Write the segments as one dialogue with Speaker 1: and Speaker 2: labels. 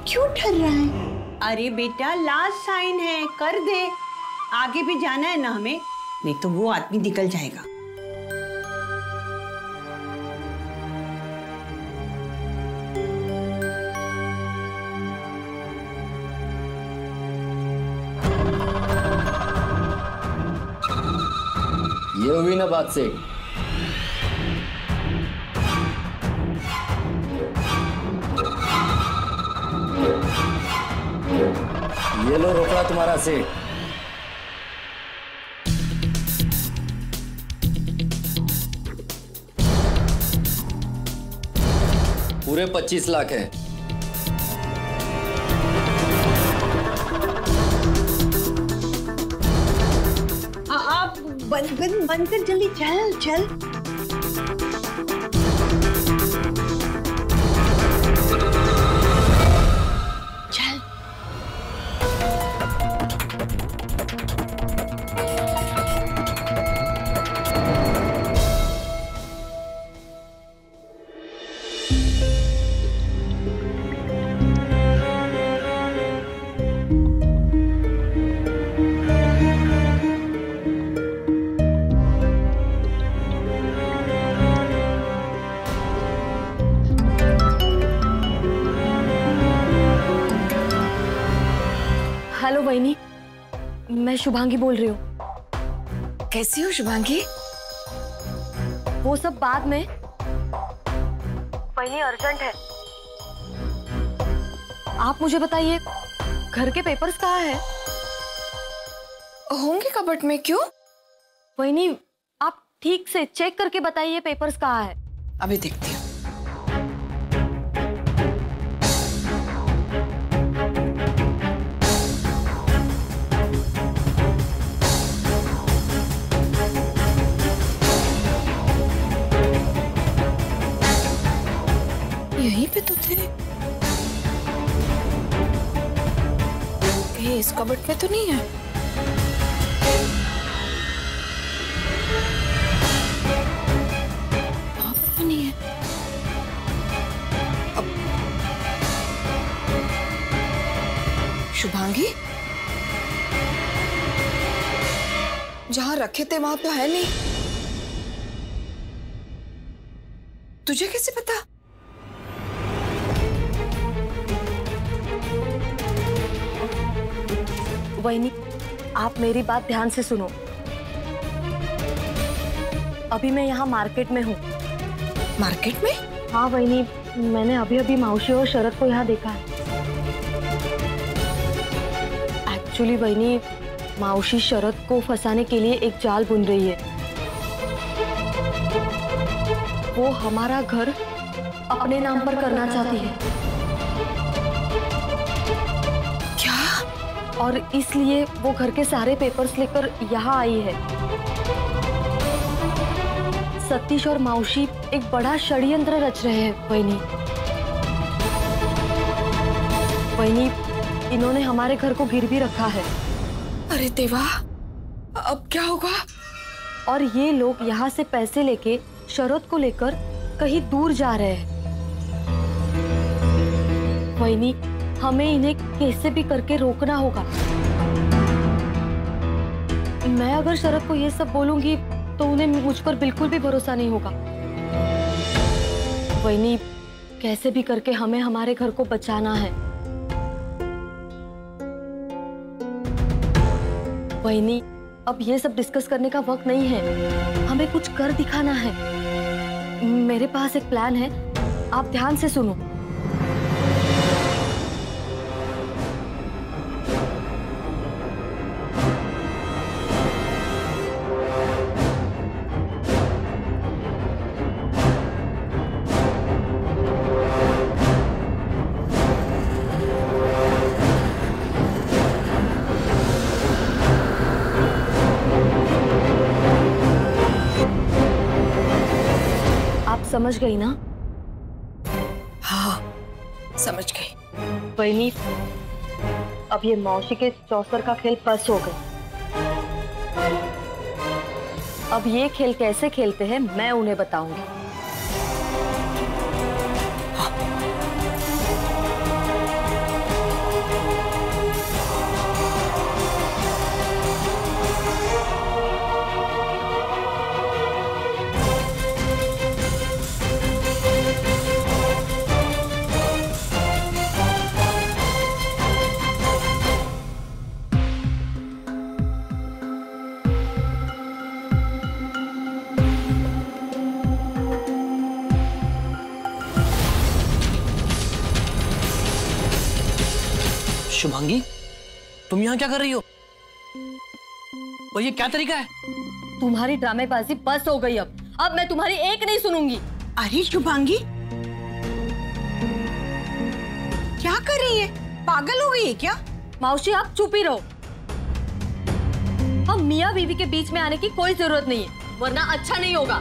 Speaker 1: क्यों डर रहा है? अरे बेटा लास्ट साइन है, कर दे। आगे भी जाना है ना हमें, नहीं तो वो आदमी निकल जाएगा।
Speaker 2: ये हुई ना बात से। ये लो रोकड़ा तुम्हारा सेठ। पूरे 25 लाख है।
Speaker 1: आप बंद कर जल्दी, चल चल। चल।
Speaker 3: हेलो वैनी, मैं शुभांगी बोल रही हूँ।
Speaker 4: कैसी हो शुभांगी?
Speaker 3: वो सब बाद में, वैनी अर्जेंट है। आप मुझे बताइए घर के पेपर्स कहाँ है?
Speaker 4: होंगे कबर्ड में। क्यों?
Speaker 3: वैनी आप ठीक से चेक करके बताइए पेपर्स कहाँ है।
Speaker 4: अभी देखती हूँ। यहीं पे तो थे। ये इस कबर्ड में तो नहीं है। वहां पर भी नहीं है। अब शुभांगी, जहां रखे थे वहां तो है नहीं। तुझे कैसे पता?
Speaker 3: वैनी आप मेरी बात ध्यान से सुनो। अभी मैं यहाँ मार्केट में हूँ।
Speaker 4: मार्केट में?
Speaker 3: हाँ वैनी, मैंने अभी अभी माउशी और शरद को यहाँ देखा है। एक्चुअली वैनी, माउशी शरद को फंसाने के लिए एक जाल बुन रही है। वो हमारा घर अपने नाम पर करना चाहती है। और इसलिए वो घर के सारे पेपर्स लेकर यहाँ आई है। सतीश और माउशी एक बड़ा षड्यंत्र रच रहे हैं वैनी। वैनी, इन्होंने हमारे घर को गिरवी रखा है।
Speaker 4: अरे देवा, अब क्या होगा?
Speaker 3: और ये लोग यहाँ से पैसे लेके शरद को लेकर कहीं दूर जा रहे हैं। वैनी, हमें इन्हें कैसे भी करके रोकना होगा। मैं अगर शरद को ये सब बोलूंगी तो उन्हें मुझ पर बिल्कुल भी भरोसा नहीं होगा। वैनी, कैसे भी करके हमें हमारे घर को बचाना है। वैनी, अब ये सब डिस्कस करने का वक्त नहीं है, हमें कुछ कर दिखाना है। मेरे पास एक प्लान है, आप ध्यान से सुनो। समझ गई ना?
Speaker 4: हाँ, समझ गई।
Speaker 3: वैनी, अब ये मौसी के चौसर का खेल बस हो गया। अब ये खेल कैसे खेलते हैं मैं उन्हें बताऊंगी।
Speaker 5: शुभांगी, तुम यहाँ क्या कर रही हो? और ये क्या तरीका है?
Speaker 3: तुम्हारी ड्रामेबाजी बस हो गई। अब मैं तुम्हारी एक नहीं सुनूंगी।
Speaker 1: अरे शुभांगी, क्या कर रही है? पागल हो गई है क्या?
Speaker 3: मौसी आप चुप ही रहो। अब मियाँ बीवी के बीच में आने की कोई जरूरत नहीं है, वरना अच्छा नहीं होगा।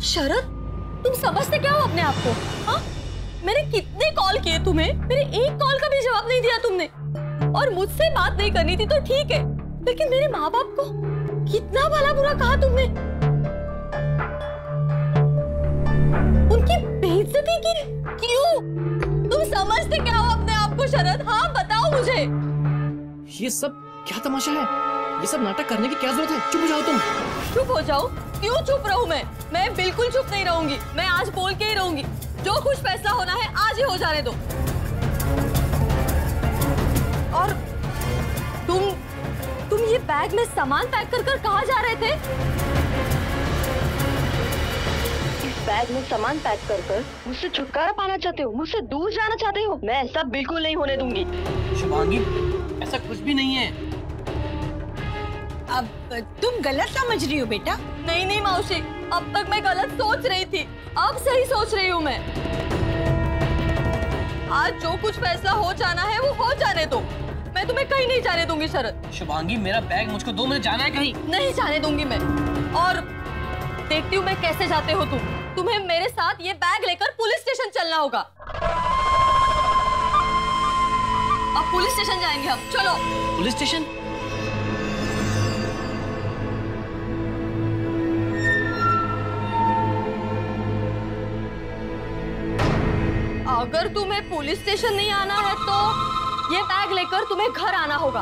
Speaker 3: शरद, तुम समझते क्या हो अपने आप को? हाँ, मैंने कितने कॉल किए तुम्हें, मेरे एक कॉल का भी जवाब नहीं दिया तुमने। और मुझसे बात नहीं करनी थी तो ठीक है, लेकिन मेरे माँ बाप को कितना भला बुरा कहा तुमने, उनकी बेइज्जती की। क्यों? तुम समझते क्या हो अपने आप को शरद? हाँ बताओ मुझे।
Speaker 5: ये सब क्या तमाशा है? ये सब नाटक करने की क्या जरूरत है? चुप हो जाओ तुम।
Speaker 3: चुप हो जाओ? क्यों चुप रहूं मैं बिल्कुल चुप नहीं रहूंगी। मैं आज बोल के ही रहूंगी। जो कुछ फैसला होना है आज ही हो जाने दो। और तुम ये बैग में सामान पैक कर कर कहाँ जा रहे थे? इस बैग में सामान पैक कर कर मुझसे छुटकारा पाना चाहते हो, मुझसे दूर जाना चाहते हो? मैं ऐसा बिल्कुल नहीं होने दूंगी।
Speaker 5: शुभांगी, ऐसा कुछ भी नहीं है।
Speaker 1: अब तुम गलत समझ रही हो बेटा।
Speaker 3: नहीं मौसी, अब तक मैं गलत सोच रही थी, अब सही सोच रही हूँ मैं। आज जो कुछ फैसला हो जाना है वो हो जाने दो। मैं तुम्हें कहीं नहीं जाने दूंगी शरद।
Speaker 5: शुभांगी, मेरा बैग मुझको दो, मुझे जाना है कहीं।
Speaker 3: नहीं जाने दूंगी मैं। और देखती हूँ मैं कैसे जाते हो तुम। तुम्हें मेरे साथ ये बैग लेकर पुलिस स्टेशन चलना होगा। अब पुलिस स्टेशन जाएंगे हम, चलो।
Speaker 5: Police station?
Speaker 3: अगर तुम्हें पुलिस स्टेशन नहीं आना है तो ये बैग लेकर तुम्हें घर आना होगा।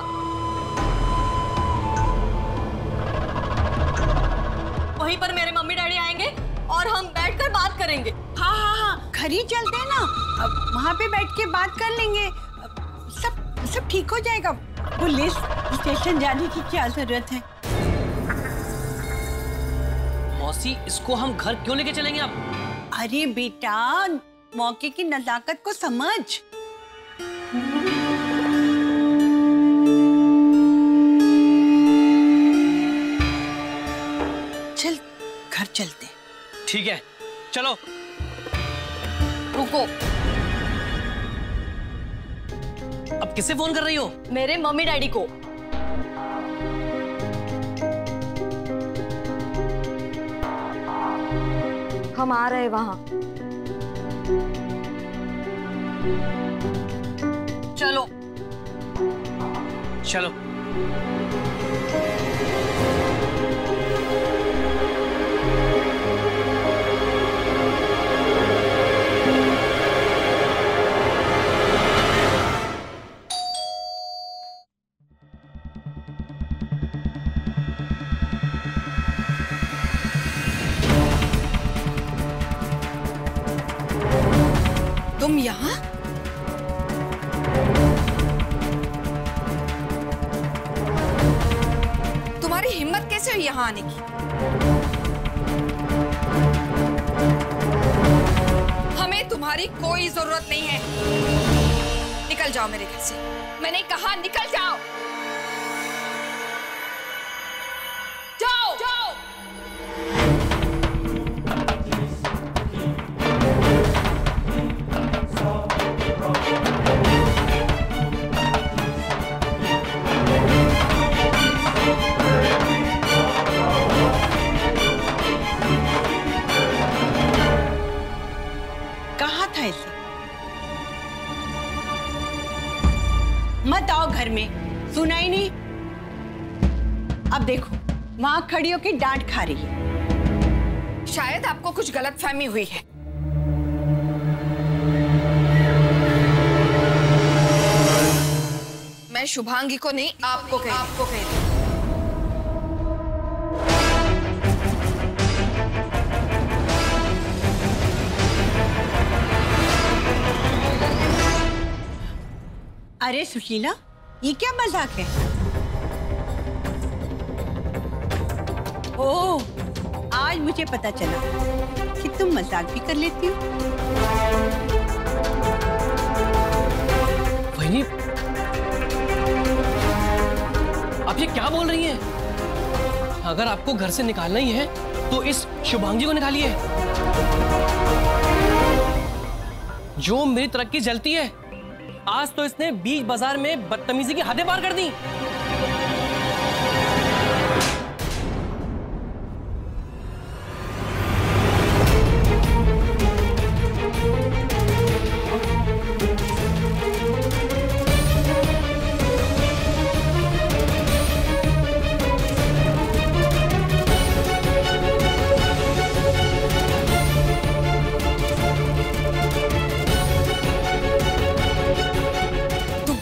Speaker 3: वहीं पर मेरे मम्मी डैडी आएंगे और हम बैठकर बात करेंगे।
Speaker 1: हाँ, घर ही चलते हैं ना। अब वहाँ पे बैठ के बात कर लेंगे। सब ठीक हो जाएगा। पुलिस स्टेशन जाने की क्या जरूरत है?
Speaker 5: मौसी, इसको हम घर क्यों लेके चलेंगे अब?
Speaker 1: अरे बेटा, मौके की नजाकत को समझ। चल घर चलते।
Speaker 5: ठीक है, चलो।
Speaker 3: रुको।
Speaker 5: अब किससे फोन कर रही हो?
Speaker 3: मेरे मम्मी डैडी को। हम आ रहे वहां। चलो
Speaker 5: चलो।
Speaker 4: तुम यहाँ? तुम्हारी हिम्मत कैसे हुई यहाँ आने की? हमें तुम्हारी कोई जरूरत नहीं है। निकल जाओ मेरे घर से। मैंने कहा निकल जाओ। जाओ जाओ।
Speaker 1: कहा था इसे? मत आओ घर में, सुना ही नहीं। अब देखो, वहां खड़ी होकर डांट खा रही है।
Speaker 4: शायद आपको कुछ गलतफहमी हुई है। मैं शुभांगी को नहीं, आपको कह रही हूं।
Speaker 1: अरे सुशीला, ये क्या मजाक है? ओह, आज मुझे पता चला कि तुम मजाक भी कर लेती हो।
Speaker 5: वहीनी, आप ये क्या बोल रही हैं? अगर आपको घर से निकालना ही है तो इस शुभांगी को निकालिए, जो मेरी तरक्की जलती है। आज तो इसने बीच बाजार में बदतमीजी की हदें पार कर दी।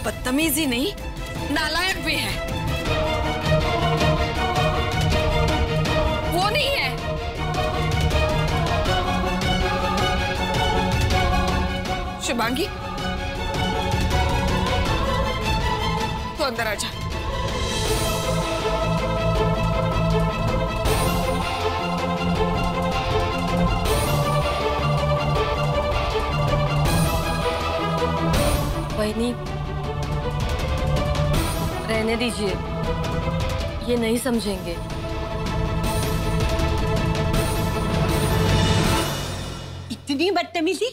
Speaker 4: बदतमीजी नहीं, नालायक भी है। वो नहीं है। शुभांगी, तू अंदर आ जा।
Speaker 3: वही रहने दीजिए, ये नहीं समझेंगे।
Speaker 1: इतनी बदतमीजी?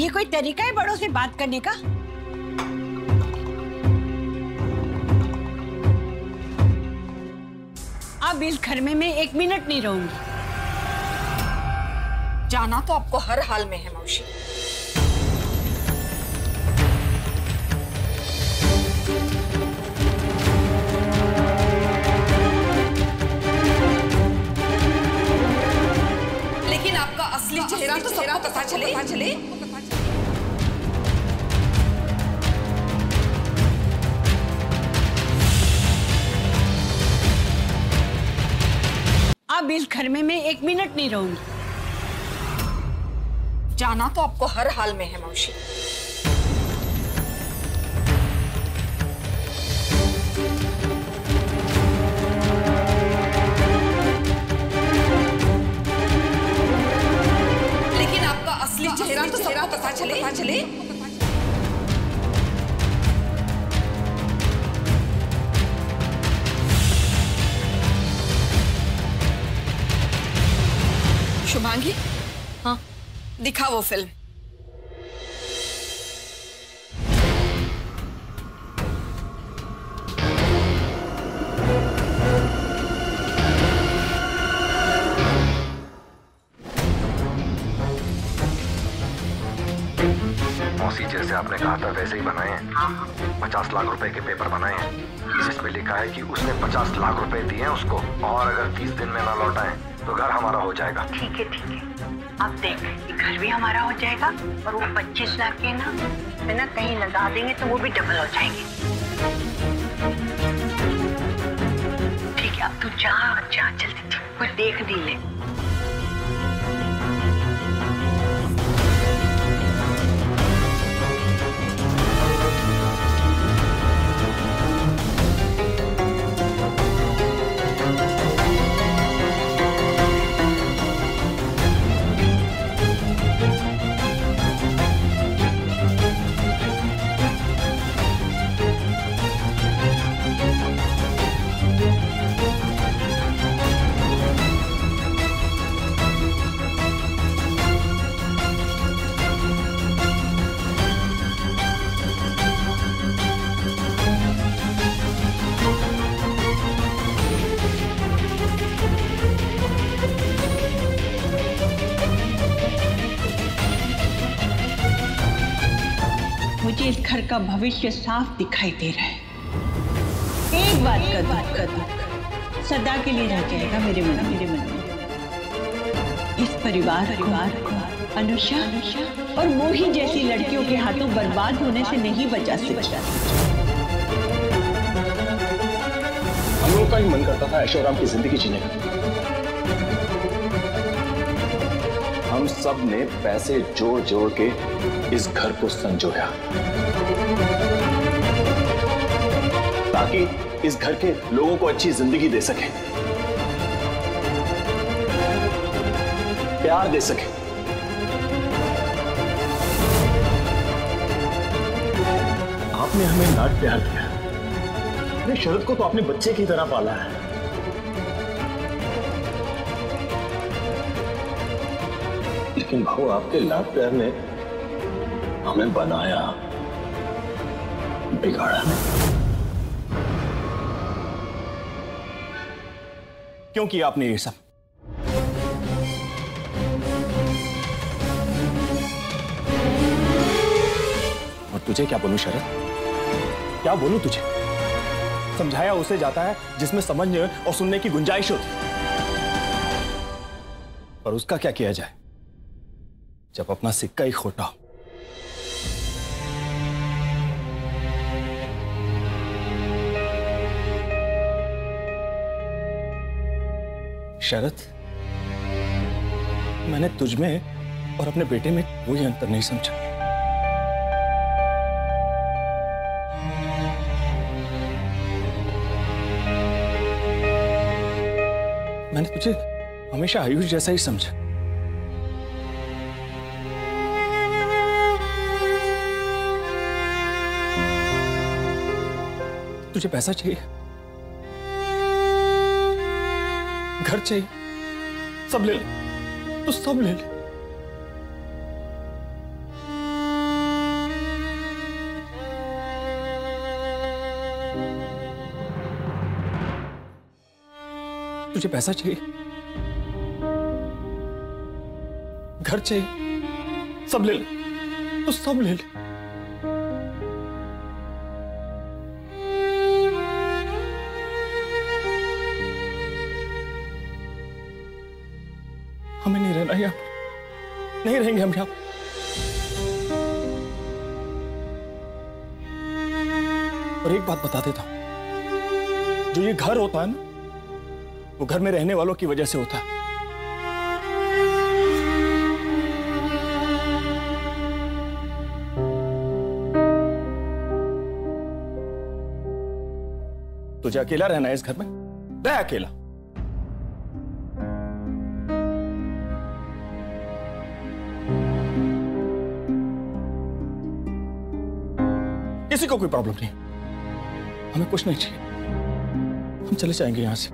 Speaker 1: ये कोई तरीका है बड़ों से बात करने का? अब इस घर में मैं 1 मिनट नहीं रहूंगी।
Speaker 4: जाना तो आपको हर हाल में है मौसी। लेकिन आपका असली चेहरा तो सबको पता चले।
Speaker 1: अब इस घर में मैं 1 मिनट नहीं रहूंगी।
Speaker 4: जाना तो आपको हर हाल में है मौसी। लेकिन आपका असली चेहरा तो सबको पता चले। शुभांगी,
Speaker 3: हाँ,
Speaker 4: दिखा वो फिल्म।
Speaker 6: मौसी, जैसे आपने कहा था वैसे ही बनाए हैं। 50 लाख रुपए के पेपर बनाए हैं, जिसमें लिखा है कि उसने 50 लाख रुपए दिए हैं उसको, और अगर 30 दिन में ना लौटाए तो घर हमारा हो जाएगा।
Speaker 1: ठीक है। अब देख, घर भी हमारा हो जाएगा और वो 25 लाख के ना है ना, कहीं लगा देंगे तो वो भी डबल हो जाएंगे। ठीक है, अब तू जा जल्दी, कुछ देख नहीं ले। मुझे इस घर का भविष्य साफ दिखाई दे रहा है। एक बात कर सदा के लिए रह जाएगा मेरे मन में। इस परिवार अनुषा और मोही जैसी लड़कियों के हाथों बर्बाद होने से नहीं बचा सकता।
Speaker 7: हम लोगों का ही मन करता था ऐशोआराम की जिंदगी जीने का। हम सब ने पैसे जोड़ के इस घर को संजोया ताकि इस घर के लोगों को अच्छी जिंदगी दे सके, प्यार दे सके। आपने हमें लाड प्यार किया, अरे शरद को तो आपने बच्चे की तरह पाला है। लेकिन भाऊ, आपके लाड प्यार ने हमें बनाया, बिगाड़ा नहीं। क्यों किया आपने ये सब? और तुझे क्या बोलूं शरद, क्या बोलूं तुझे? समझाया उसे जाता है जिसमें समझने और सुनने की गुंजाइश होती, पर उसका क्या किया जाए जब अपना सिक्का ही खोटा हो। शरद, मैंने तुझ में और अपने बेटे में कोई अंतर नहीं समझा। मैंने तुझे हमेशा आयुष जैसा ही समझा। तुझे पैसा चाहिए, घर चाहिए, सब ले ले, तो सब ले ले। तुझे पैसा चाहिए, घर चाहिए, सब ले ले, तो सब ले ले। हमें नहीं रहना यहाँ, नहीं रहेंगे हम यहाँ। और एक बात बता देता हूं, जो ये घर होता है ना, वो घर में रहने वालों की वजह से होता है। तुझे अकेला रहना है इस घर में, रह अकेला। किसी को कोई प्रॉब्लम नहीं, हमें कुछ नहीं चाहिए, हम चले जाएंगे यहां से,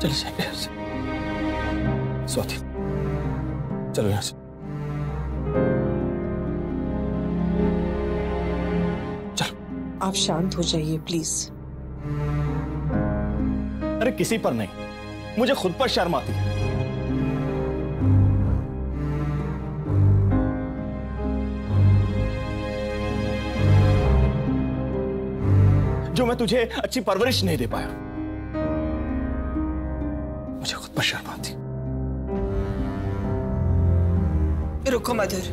Speaker 7: चले जाएंगे यहां से। स्वाति, चलो यहां से, चलो।
Speaker 8: आप शांत हो जाइए प्लीज।
Speaker 7: अरे किसी पर नहीं, मुझे खुद पर शर्म आती है। जो मैं तुझे अच्छी परवरिश नहीं दे पाया, मुझे खुद पर शर्म आती।
Speaker 8: रुको मधुर,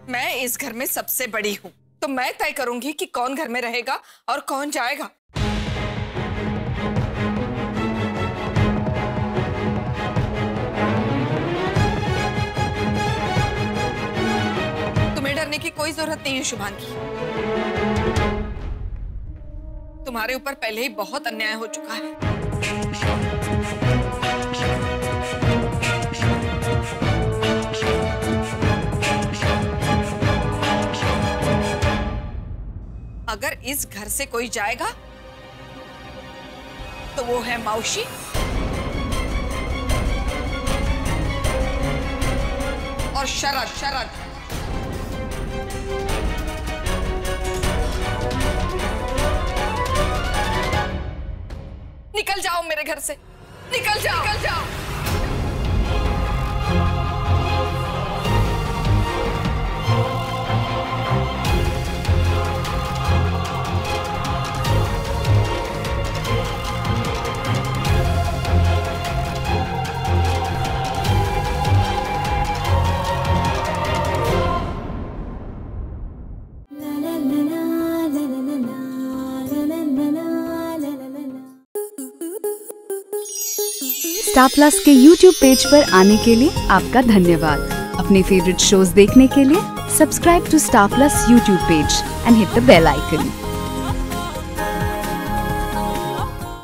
Speaker 4: मैं इस घर में सबसे बड़ी हूँ, तो मैं तय करूंगी कि कौन घर में रहेगा और कौन जाएगा। तुम्हें डरने की कोई जरूरत नहीं है शुभांगी। तुम्हारे ऊपर पहले ही बहुत अन्याय हो चुका है। अगर इस घर से कोई जाएगा तो वो है मौसी और शरद। निकल जाओ मेरे घर से, निकल जाओ, निकल जाओ।
Speaker 9: स्टार प्लस के YouTube पेज पर आने के लिए आपका धन्यवाद। अपने फेवरेट शोज देखने के लिए subscribe to Star Plus YouTube page and hit the bell icon.